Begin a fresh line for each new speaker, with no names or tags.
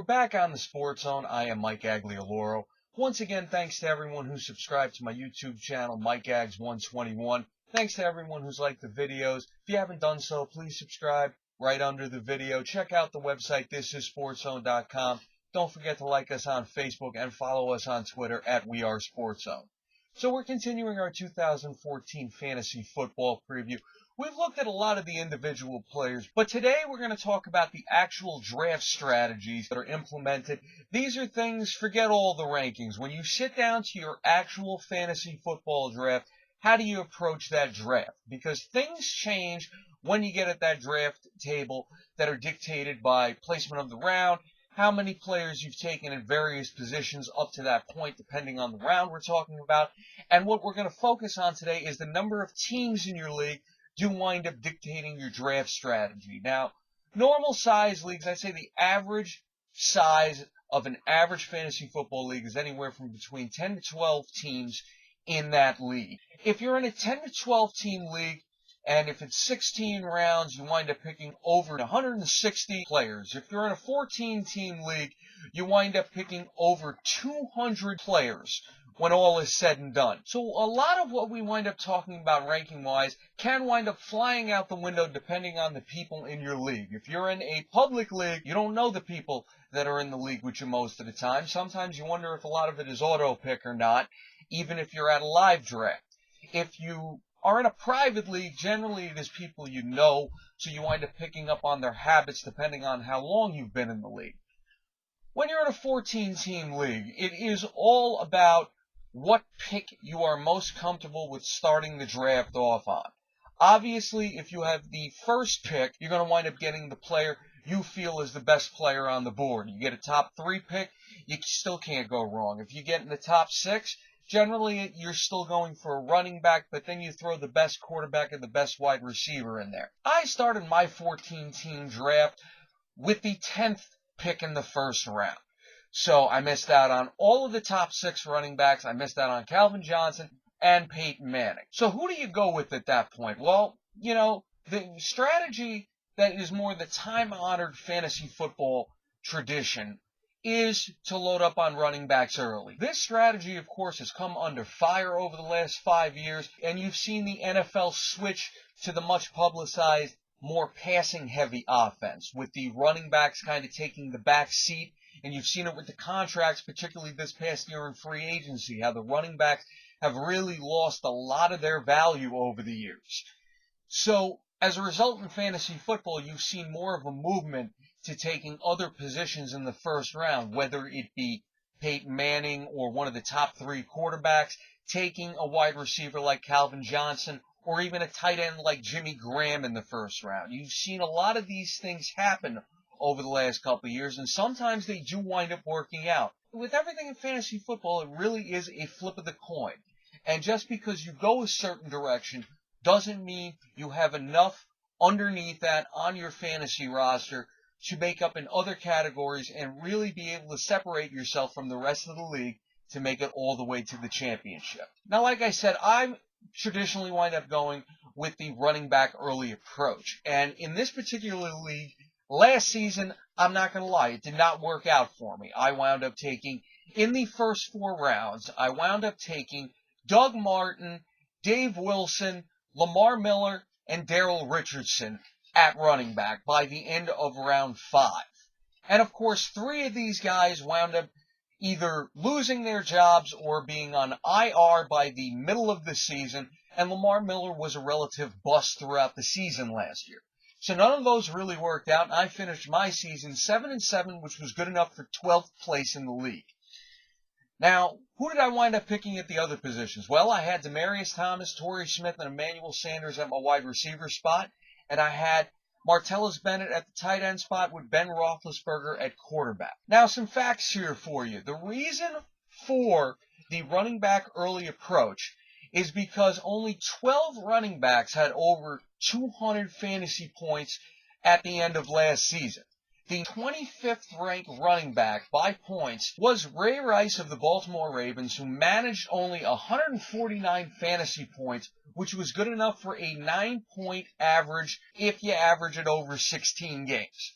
We're back on the Sports Zone. I am Mike Aglialoro. Once again, thanks to everyone who subscribed to my YouTube channel, Mike Ags 121. Thanks to everyone who's liked the videos. If you haven't done so, please subscribe right under the video. Check out the website, thisisportszone.com. Don't forget to like us on Facebook and follow us on Twitter at WeAreSportsZone. So we're continuing our 2014 fantasy football preview. We've looked at a lot of the individual players, but today we're going to talk about the actual draft strategies that are implemented. These are things, forget all the rankings. When you sit down to your actual fantasy football draft, how do you approach that draft? Because things change when you get at that draft table that are dictated by placement of the round, how many players you've taken in various positions up to that point, depending on the round we're talking about. And what we're going to focus on today is the number of teams in your league do wind up dictating your draft strategy. Now, normal size leagues, I'd say the average size of an average fantasy football league is anywhere from between 10 to 12 teams in that league. If you're in a 10 to 12 team league, and if it's 16 rounds, you wind up picking over 160 players. If you're in a 14-team league, you wind up picking over 200 players when all is said and done. So a lot of what we wind up talking about ranking-wise can wind up flying out the window depending on the people in your league. If you're in a public league, you don't know the people that are in the league with you most of the time. Sometimes you wonder if a lot of it is auto-pick or not, even if you're at a live draft. If you are in a private league, generally it is people you know, so you wind up picking up on their habits depending on how long you've been in the league. When you're in a 14-team league, it is all about what pick you are most comfortable with starting the draft off on. Obviously, if you have the first pick, you're going to wind up getting the player you feel is the best player on the board. You get a top 3 pick, you still can't go wrong. If you get in the top 6, generally you're still going for a running back, but then you throw the best quarterback and the best wide receiver in there. I started my 14-team draft with the 10th pick in the first round. So I missed out on all of the top 6 running backs. I missed out on Calvin Johnson and Peyton Manning. So who do you go with at that point? Well, you know, the strategy that is more the time-honored fantasy football tradition is to load up on running backs early. This strategy, of course, has come under fire over the last 5 years, and you've seen the NFL switch to the much publicized, more passing-heavy offense, with the running backs kind of taking the back seat. And you've seen it with the contracts, particularly this past year in free agency, how the running backs have really lost a lot of their value over the years. So, as a result in fantasy football, you've seen more of a movement to taking other positions in the first round, whether it be Peyton Manning or one of the top 3 quarterbacks, taking a wide receiver like Calvin Johnson, or even a tight end like Jimmy Graham in the first round. You've seen a lot of these things happen over the last couple of years, and sometimes they do wind up working out. With everything in fantasy football, it really is a flip of the coin. And just because you go a certain direction doesn't mean you have enough underneath that on your fantasy roster to make up in other categories and really be able to separate yourself from the rest of the league to make it all the way to the championship. Now, like I said, I traditionally wind up going with the running back early approach. And in this particular league, last season, I'm not going to lie, it did not work out for me. I wound up taking, in the first 4 rounds, I wound up taking Doug Martin, Dave Wilson, Lamar Miller, and Daryl Richardson at running back by the end of round 5. And of course, 3 of these guys wound up either losing their jobs or being on IR by the middle of the season, and Lamar Miller was a relative bust throughout the season last year. So none of those really worked out, and I finished my season 7-7, which was good enough for 12th place in the league. Now, who did I wind up picking at the other positions? Well, I had Demaryius Thomas, Torrey Smith, and Emmanuel Sanders at my wide receiver spot, and I had Martellus Bennett at the tight end spot with Ben Roethlisberger at quarterback. Now, some facts here for you. The reason for the running back early approach is because only 12 running backs had over 200 fantasy points at the end of last season. The 25th ranked running back by points was Ray Rice of the Baltimore Ravens, who managed only 149 fantasy points, which was good enough for a 9-point average if you average it over 16 games.